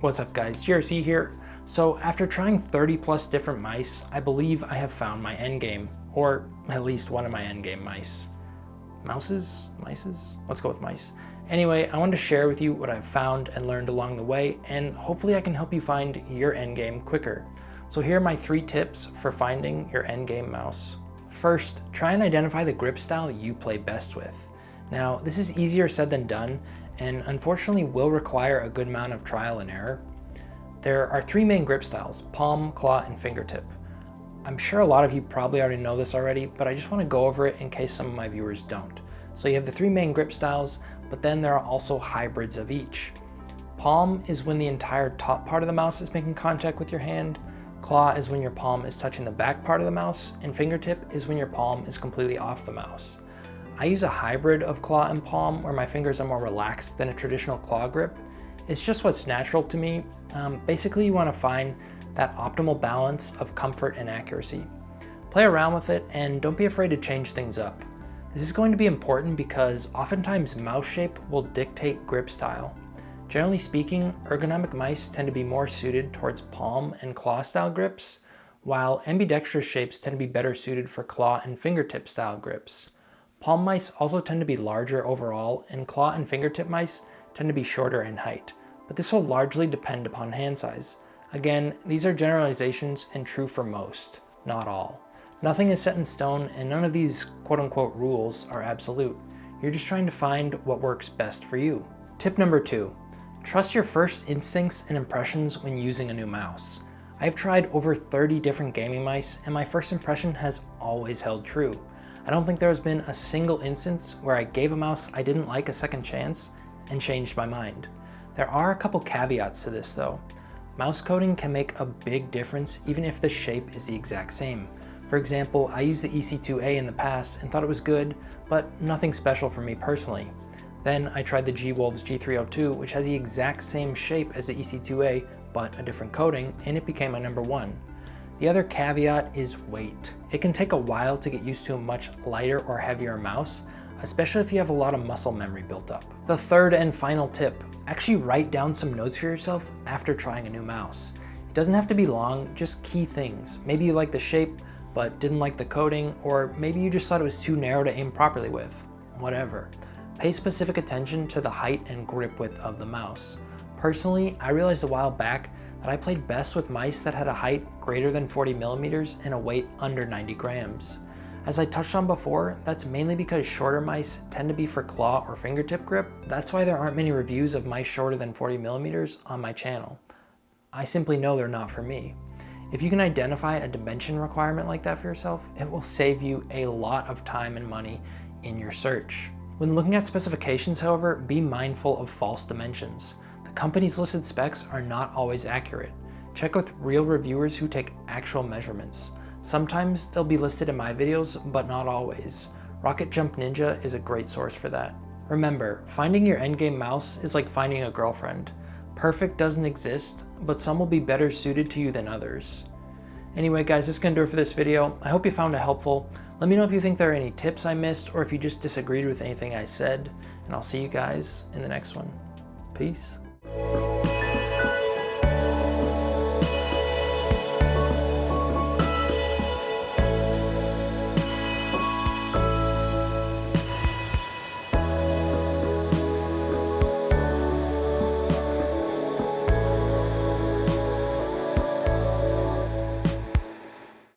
What's up guys, GRC here. So after trying 30 plus different mice, I believe I have found my endgame, or at least one of my endgame mice. Mouses? Mices? Let's go with mice. Anyway, I wanted to share with you what I've found and learned along the way, and hopefully I can help you find your endgame quicker. So here are my 3 tips for finding your endgame mouse. First, try and identify the grip style you play best with. Now, this is easier said than done, and unfortunately will require a good amount of trial and error. There are 3 main grip styles: palm, claw, and fingertip. I'm sure a lot of you probably already know this already, but I just want to go over it in case some of my viewers don't. So you have the 3 main grip styles, but then there are also hybrids of each. Palm is when the entire top part of the mouse is making contact with your hand. Claw is when your palm is touching the back part of the mouse, and fingertip is when your palm is completely off the mouse. I use a hybrid of claw and palm where my fingers are more relaxed than a traditional claw grip. It's just what's natural to me. Basically, you want to find that optimal balance of comfort and accuracy. Play around with it and don't be afraid to change things up. This is going to be important because oftentimes mouse shape will dictate grip style. Generally speaking, ergonomic mice tend to be more suited towards palm and claw style grips, while ambidextrous shapes tend to be better suited for claw and fingertip style grips. Palm mice also tend to be larger overall, and claw and fingertip mice tend to be shorter in height, but this will largely depend upon hand size. Again, these are generalizations and true for most, not all. Nothing is set in stone, and none of these quote-unquote rules are absolute. You're just trying to find what works best for you. Tip number 2, trust your first instincts and impressions when using a new mouse. I've tried over 30 different gaming mice, and my first impression has always held true. I don't think there has been a single instance where I gave a mouse I didn't like a second chance and changed my mind. There are a couple caveats to this though. Mouse coding can make a big difference even if the shape is the exact same. For example, I used the EC2A in the past and thought it was good, but nothing special for me personally. Then I tried the G-Wolves G302, which has the exact same shape as the EC2A, but a different coding, and it became my number 1. The other caveat is weight. It can take a while to get used to a much lighter or heavier mouse, especially if you have a lot of muscle memory built up. The third and final tip, actually write down some notes for yourself after trying a new mouse. It doesn't have to be long, just key things. Maybe you like the shape, but didn't like the coding, or maybe you just thought it was too narrow to aim properly with. Whatever. Pay specific attention to the height and grip width of the mouse. Personally, I realized a while back that I played best with mice that had a height greater than 40 millimeters and a weight under 90 grams. As I touched on before, that's mainly because shorter mice tend to be for claw or fingertip grip. That's why there aren't many reviews of mice shorter than 40 millimeters on my channel. I simply know they're not for me. If you can identify a dimension requirement like that for yourself, it will save you a lot of time and money in your search. When looking at specifications, however, be mindful of false dimensions. The company's listed specs are not always accurate. Check with real reviewers who take actual measurements. Sometimes they'll be listed in my videos, but not always. Rocket Jump Ninja is a great source for that. Remember, finding your endgame mouse is like finding a girlfriend. Perfect doesn't exist, but some will be better suited to you than others. Anyway guys, that's gonna do it for this video. I hope you found it helpful. Let me know if you think there are any tips I missed or if you just disagreed with anything I said, and I'll see you guys in the next one. Peace.